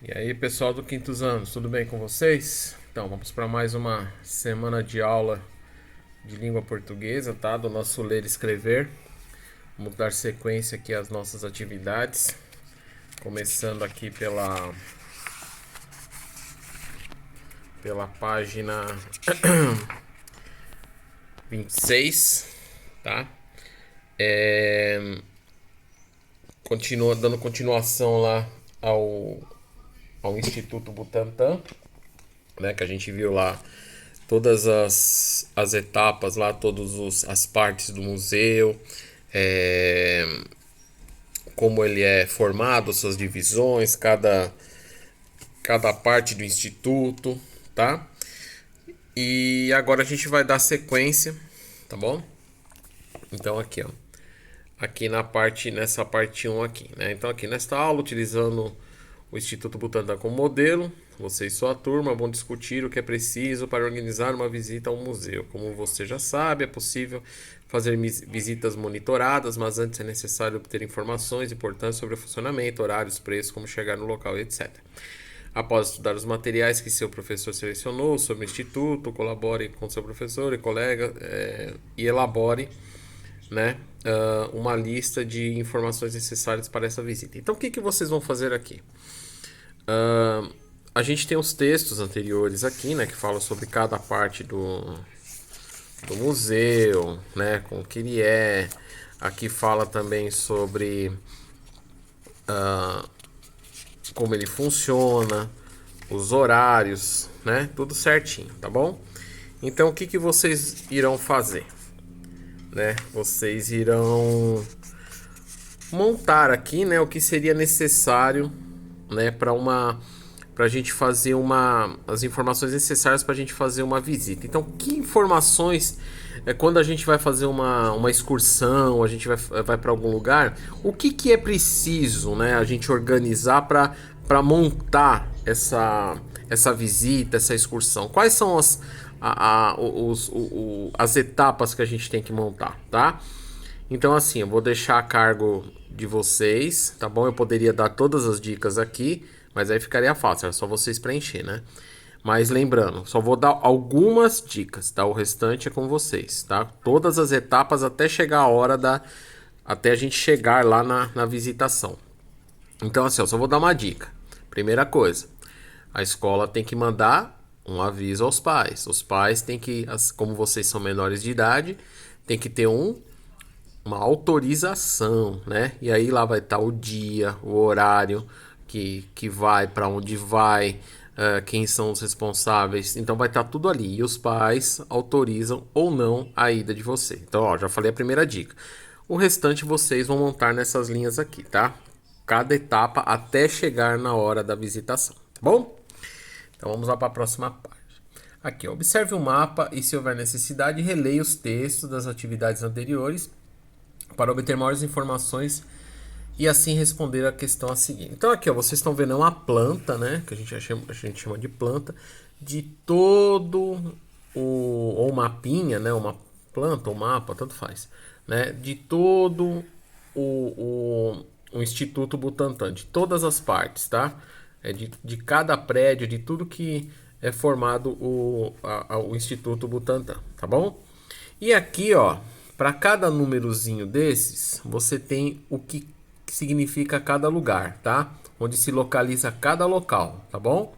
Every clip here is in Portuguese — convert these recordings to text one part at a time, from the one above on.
E aí, pessoal do Quintos Anos, tudo bem com vocês? Então, vamos para mais uma semana de aula de língua portuguesa, tá? Do nosso ler e escrever. Vamos dar sequência aqui às nossas atividades, começando aqui pela página 26, tá? Continua dando continuação lá ao Instituto Butantan, né? Que a gente viu lá todas as etapas lá, as partes do museu, é, como ele é formado, suas divisões, cada parte do instituto, tá? E agora a gente vai dar sequência, tá bom? Então aqui, ó. Aqui nessa parte um aqui, né? Então aqui nesta aula, utilizando o Instituto Butantan como modelo, você e sua turma vão discutir o que é preciso para organizar uma visita ao museu. Como você já sabe, é possível fazer visitas monitoradas, mas antes é necessário obter informações importantes sobre o funcionamento, horários, preços, como chegar no local, etc. Após estudar os materiais que seu professor selecionou sobre o Instituto, colabore com seu professor e colega e elabore, né, uma lista de informações necessárias para essa visita. Então, o que vocês vão fazer aqui? A gente tem os textos anteriores aqui, né, que falam sobre cada parte do museu, né, com o que ele é. Aqui fala também sobre como ele funciona, os horários, né, tudo certinho, tá bom? Então, o que vocês irão fazer? Né? Vocês irão montar aqui, né, o que seria necessário, né, para a gente fazer as informações necessárias para a gente fazer uma visita. Então, que informações quando a gente vai fazer uma excursão, a gente vai para algum lugar, o que é preciso, né, a gente organizar para montar essa visita, essa excursão? Quais são as etapas que a gente tem que montar, tá? Então, assim, eu vou deixar a cargo de vocês, tá bom? Eu poderia dar todas as dicas aqui, mas aí ficaria fácil, era só vocês preencher, né? Mas lembrando, só vou dar algumas dicas, tá? O restante é com vocês, tá? Todas as etapas até chegar a hora até a gente chegar lá na visitação. Então, assim, eu só vou dar uma dica. Primeira coisa, a escola tem que mandar um aviso aos pais. Os pais têm que, como vocês são menores de idade, tem que ter uma autorização, né? E aí lá vai estar o dia, o horário que vai, para onde vai, quem são os responsáveis. Então vai estar tudo ali. E os pais autorizam ou não a ida de você. Então, ó, já falei a primeira dica. O restante vocês vão montar nessas linhas aqui, tá? Cada etapa até chegar na hora da visitação, tá bom? Então vamos lá para a próxima página. Aqui, observe o mapa e, se houver necessidade, releia os textos das atividades anteriores para obter maiores informações e assim responder a questão a seguir. Então aqui, ó, vocês estão vendo uma planta, né, que a gente chama de planta, de todo ou mapinha, né, uma planta ou mapa, tanto faz, né, de todo o Instituto Butantan, de todas as partes, tá? De cada prédio, de tudo que é formado o Instituto Butantan, tá bom? E aqui, ó, para cada númerozinho desses, você tem o que significa cada lugar, tá? Onde se localiza cada local, tá bom?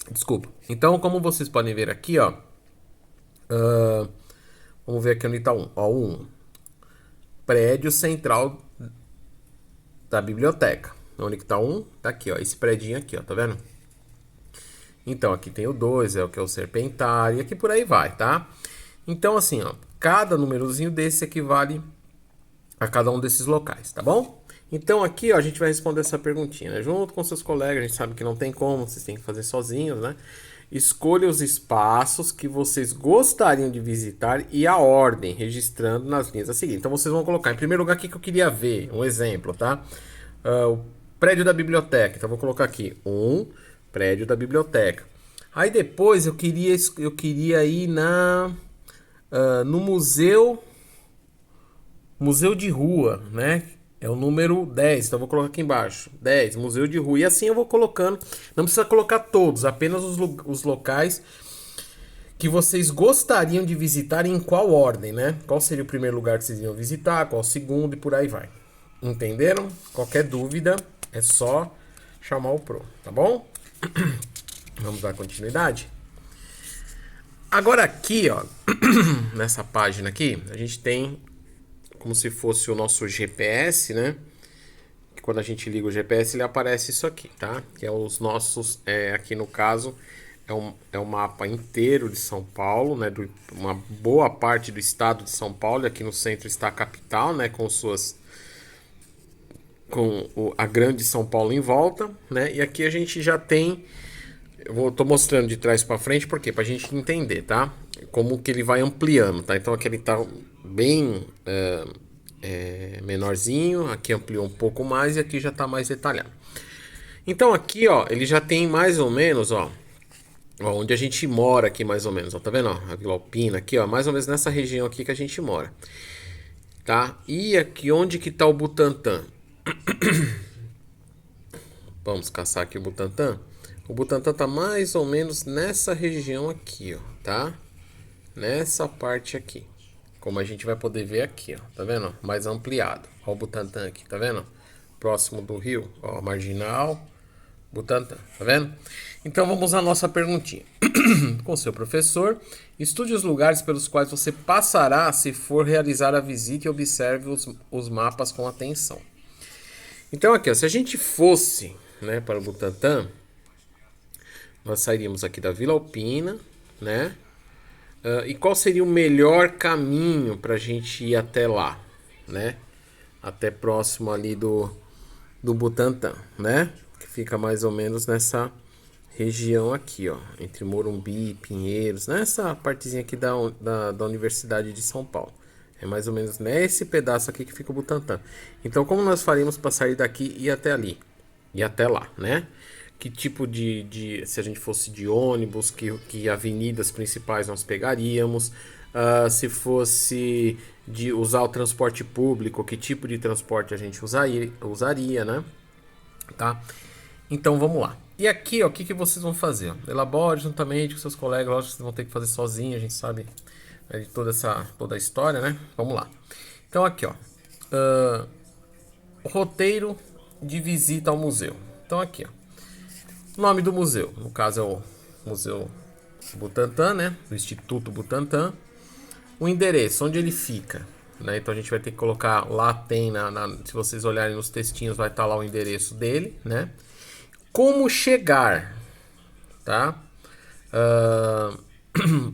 Desculpa. Então, como vocês podem ver aqui, ó, vamos ver aqui onde está um. Ó, um prédio central da biblioteca. Onde que tá um? Tá aqui, ó, esse predinho aqui, ó, tá vendo? Então, aqui tem o 2, é o que é o serpentário, e aqui por aí vai, tá? Então, assim, ó, cada númerozinho desse equivale a cada um desses locais, tá bom? Então, aqui, ó, a gente vai responder essa perguntinha, né? Junto com seus colegas, a gente sabe que não tem como, vocês têm que fazer sozinhos, né? Escolha os espaços que vocês gostariam de visitar e a ordem, registrando nas linhas a seguir. Então, vocês vão colocar, em primeiro lugar, o que eu queria ver, um exemplo, tá? O prédio da biblioteca. Então, vou colocar aqui, prédio da biblioteca. Aí depois eu queria ir no museu de rua, né? É o número 10, então eu vou colocar aqui embaixo. 10, Museu de Rua. E assim eu vou colocando. Não precisa colocar todos, apenas os locais que vocês gostariam de visitar e em qual ordem, né? Qual seria o primeiro lugar que vocês iam visitar, qual o segundo e por aí vai. Entenderam? Qualquer dúvida é só chamar o Pro, tá bom? Vamos dar continuidade? Agora aqui, ó, nessa página aqui, a gente tem como se fosse o nosso GPS, né? Que quando a gente liga o GPS, ele aparece isso aqui, tá? Que é os nossos, aqui no caso, é um mapa inteiro de São Paulo, né? Uma boa parte do estado de São Paulo. Aqui no centro está a capital, né? A grande São Paulo em volta, né? E aqui a gente já tem. Tô mostrando de trás para frente, por quê? Pra gente entender, tá? Como que ele vai ampliando, tá? Então aqui ele tá bem menorzinho, aqui ampliou um pouco mais e aqui já tá mais detalhado. Então aqui, ó, ele já tem mais ou menos, ó, onde a gente mora aqui mais ou menos, ó, tá vendo, ó, a Vila Alpina aqui, ó, mais ou menos nessa região aqui que a gente mora, tá? E aqui onde que tá o Butantã? Vamos caçar aqui o Butantã. O Butantã tá mais ou menos nessa região aqui, ó, tá? Nessa parte aqui. Como a gente vai poder ver aqui, ó, tá vendo? Mais ampliado. Ó o Butantã aqui, tá vendo? Próximo do rio, ó, Marginal, Butantã, tá vendo? Então vamos à nossa perguntinha. Com seu professor, estude os lugares pelos quais você passará se for realizar a visita e observe os mapas com atenção. Então aqui, ó, se a gente fosse, né, para o Butantã, nós sairíamos aqui da Vila Alpina, né? E qual seria o melhor caminho para a gente ir até lá, né? Até próximo ali do Butantã, né? Que fica mais ou menos nessa região aqui, ó, entre Morumbi e Pinheiros, nessa partezinha aqui da Universidade de São Paulo. É mais ou menos nesse pedaço aqui que fica o Butantã. Então, como nós faríamos para sair daqui e ir até ali? E até lá, né? Que tipo se a gente fosse de ônibus, que avenidas principais nós pegaríamos, se fosse de usar o transporte público, que tipo de transporte a gente usaria, né? Tá? Então vamos lá. E aqui, ó, o que vocês vão fazer? Ó? Elabore juntamente com seus colegas, lógico que vocês vão ter que fazer sozinho, a gente sabe, né, de toda a história, né? Vamos lá. Então aqui, ó, roteiro de visita ao museu. Então aqui, ó. O nome do museu, no caso é o Museu Butantã, né? Do Instituto Butantã. O endereço, onde ele fica, né? Então a gente vai ter que colocar, lá tem, se vocês olharem nos textinhos, vai estar lá o endereço dele, né? Como chegar, tá?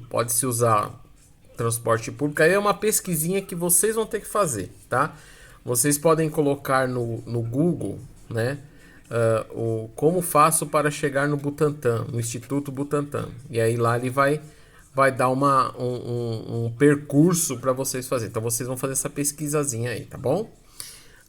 Pode-se usar transporte público. Aí é uma pesquisinha que vocês vão ter que fazer, tá? Vocês podem colocar no Google, né? Como faço para chegar no Butantã, no Instituto Butantã. E aí lá ele vai dar um percurso para vocês fazerem. Então vocês vão fazer essa pesquisazinha aí, tá bom?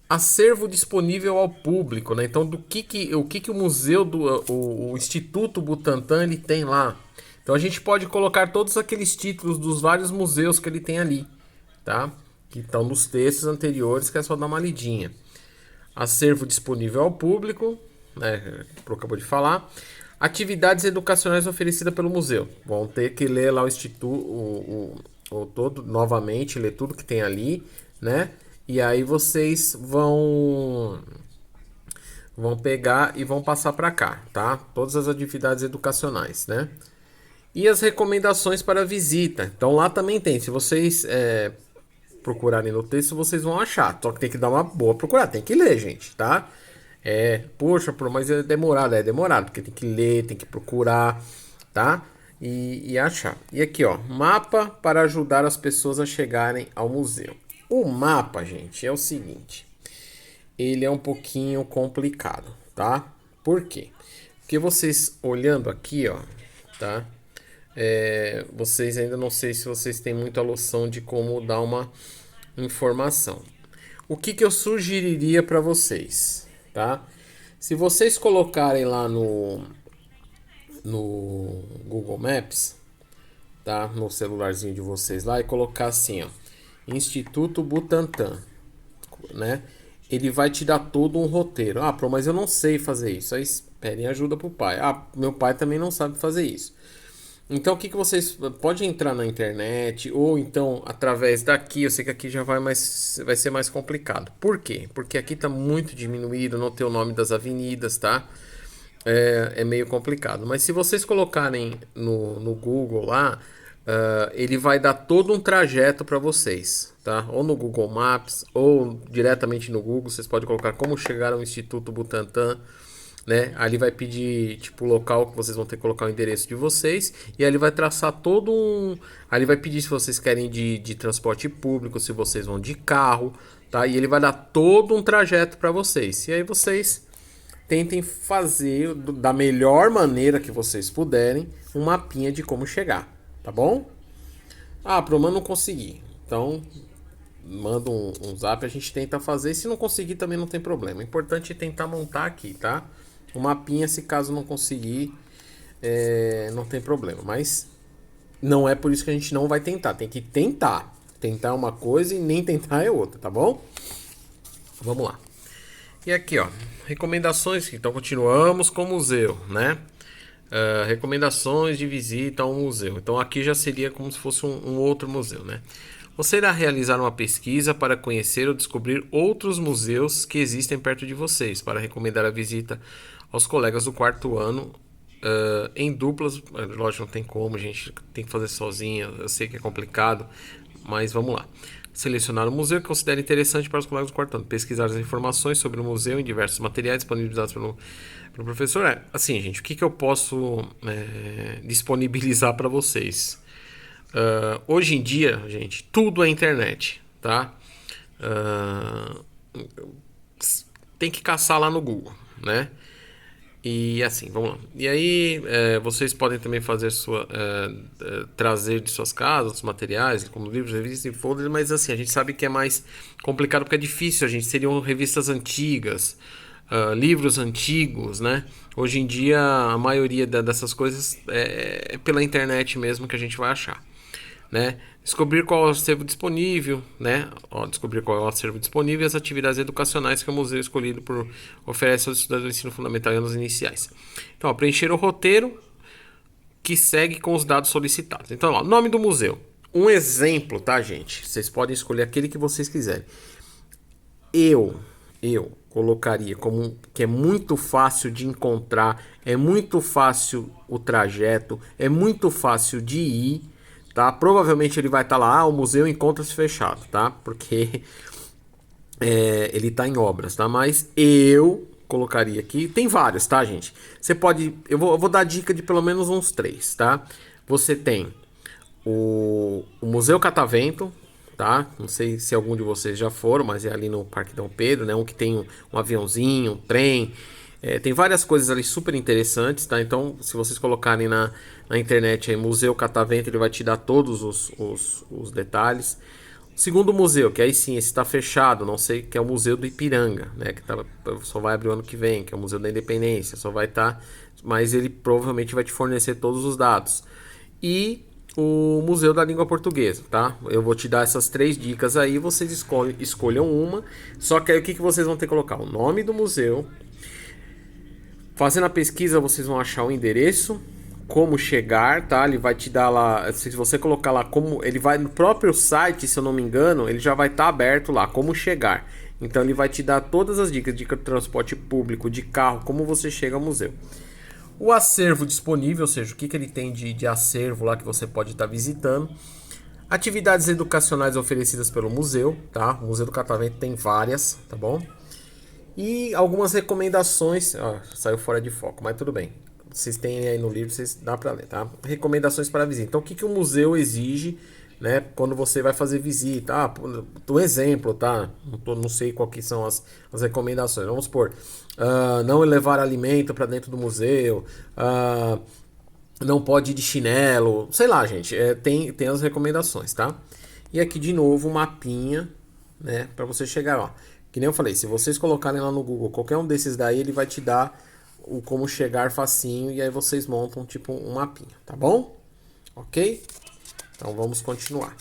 Acervo disponível ao público, né? Então o que o museu o Instituto Butantã ele tem lá. Então a gente pode colocar todos aqueles títulos dos vários museus que ele tem ali, tá? Que estão nos textos anteriores, que é só dar uma lidinha. Acervo disponível ao público, né? Acabou de falar. Atividades educacionais oferecidas pelo museu. Vão ter que ler lá o instituto, todo novamente, ler tudo que tem ali, né? E aí vocês vão pegar e vão passar para cá, tá? Todas as atividades educacionais, né? E as recomendações para visita. Então lá também tem. Se vocês procurarem no texto, vocês vão achar. Só que tem que dar uma boa procurada. Tem que ler, gente, tá? Poxa, mas é demorado. É demorado, porque tem que ler, tem que procurar, tá? E achar. E aqui, ó, mapa para ajudar as pessoas a chegarem ao museu. O mapa, gente, é o seguinte. Ele é um pouquinho complicado, tá? Por quê? Porque vocês olhando aqui, ó, tá? Vocês ainda não sei se vocês têm muita noção de como dar uma informação. O que eu sugeriria para vocês, tá? Se vocês colocarem lá no Google Maps, tá? No celularzinho de vocês lá e colocar assim, ó, Instituto Butantã, né? ele vai te dar todo um roteiro. Ah, Pro, mas eu não sei fazer isso. Aí pedem ajuda pro pai. Ah, meu pai também não sabe fazer isso. Então, o que que vocês... Pode entrar na internet, ou então, através daqui, eu sei que aqui já vai ser mais complicado. Por quê? Porque aqui tá muito diminuído, não tem o nome das avenidas, tá? É meio complicado. Mas se vocês colocarem no Google lá, ele vai dar todo um trajeto para vocês, tá? Ou no Google Maps, ou diretamente no Google, vocês podem colocar como chegar ao Instituto Butantan, né? Ali vai pedir tipo o local que vocês vão ter que colocar o endereço de vocês e ali vai traçar todo um, ali vai pedir se vocês querem de transporte público, se vocês vão de carro, tá? E ele vai dar todo um trajeto para vocês. E aí vocês tentem fazer da melhor maneira que vocês puderem um mapinha de como chegar, tá bom? Ah, pro mano não consegui. Então manda um zap, a gente tenta fazer. Se não conseguir também não tem problema. O importante é tentar montar aqui, tá? O mapinha, se caso não conseguir, não tem problema. Mas não é por isso que a gente não vai tentar. Tem que tentar. Tentar é uma coisa e nem tentar é outra, tá bom? Vamos lá. E aqui, ó, recomendações. Então continuamos com o museu, né? Recomendações de visita a um museu. Então aqui já seria como se fosse um outro museu, né? Você irá realizar uma pesquisa para conhecer ou descobrir outros museus que existem perto de vocês, para recomendar a visita aos colegas do quarto ano em duplas. Lógico, não tem como, a gente tem que fazer sozinha. Eu sei que é complicado, mas vamos lá. Selecionar um museu que considere interessante para os colegas do quarto ano. Pesquisar as informações sobre o museu em diversos materiais disponibilizados pelo professor. Assim, gente, o que eu posso disponibilizar para vocês? Hoje em dia, gente, tudo é internet, tá? Tem que caçar lá no Google, né? E assim, vamos lá. E aí, vocês podem também fazer trazer de suas casas os materiais, como livros, revistas e folders, mas assim, a gente sabe que é mais complicado porque é difícil, a gente seriam revistas antigas, livros antigos, né? Hoje em dia, a maioria dessas coisas é pela internet mesmo que a gente vai achar, né? Descobrir qual é o acervo disponível, né? Descobrir qual é o acervo disponível e as atividades educacionais que o museu escolhido oferece aos estudantes do ensino fundamental e anos iniciais. Então, preencher o roteiro que segue com os dados solicitados. Então, nome do museu. Um exemplo, tá, gente? Vocês podem escolher aquele que vocês quiserem. Eu colocaria como que é muito fácil de encontrar, é muito fácil o trajeto, é muito fácil de ir, tá? Provavelmente ele vai estar lá, o museu encontra-se fechado, tá? Porque ele está em obras, tá? Mas eu colocaria aqui, tem vários, tá, gente? Você pode, eu vou dar dica de pelo menos uns 3, tá? Você tem o Museu Catavento, tá? Não sei se algum de vocês já foram, mas é ali no Parque Dom Pedro, né? Um que tem um aviãozinho, um trem. Tem várias coisas ali super interessantes, tá? Então, se vocês colocarem na internet aí, Museu Catavento, ele vai te dar todos os detalhes. Segundo museu, que aí sim, esse está fechado, não sei, que é o Museu do Ipiranga, né? Que só vai abrir o ano que vem, que é o Museu da Independência, só vai estar, mas ele provavelmente vai te fornecer todos os dados. E o Museu da Língua Portuguesa, tá? Eu vou te dar essas 3 dicas aí, vocês escolham uma, só que aí o que vocês vão ter que colocar? O nome do museu. Fazendo a pesquisa, vocês vão achar o endereço, como chegar, tá? Ele vai te dar lá, se você colocar lá como, ele vai no próprio site, se eu não me engano, ele já vai estar aberto lá, como chegar. Então ele vai te dar todas as dicas, dica de transporte público, de carro, como você chega ao museu. O acervo disponível, ou seja, o que ele tem de acervo lá que você pode estar visitando. Atividades educacionais oferecidas pelo museu, tá? O Museu do Catavento tem várias, tá bom? E algumas recomendações, saiu fora de foco, mas tudo bem. Vocês têm aí no livro, vocês dá para ler, tá? Recomendações para visita. Então, o que o museu exige, né, quando você vai fazer visita? Um exemplo, tá? Não sei qual que são as recomendações. Vamos supor, não levar alimento para dentro do museu, não pode ir de chinelo, sei lá, gente. Tem as recomendações, tá? E aqui de novo, um mapinha, né, para você chegar, ó. Que nem eu falei, se vocês colocarem lá no Google qualquer um desses daí, ele vai te dar o como chegar facinho e aí vocês montam tipo um mapinha, tá bom? Ok? Então vamos continuar.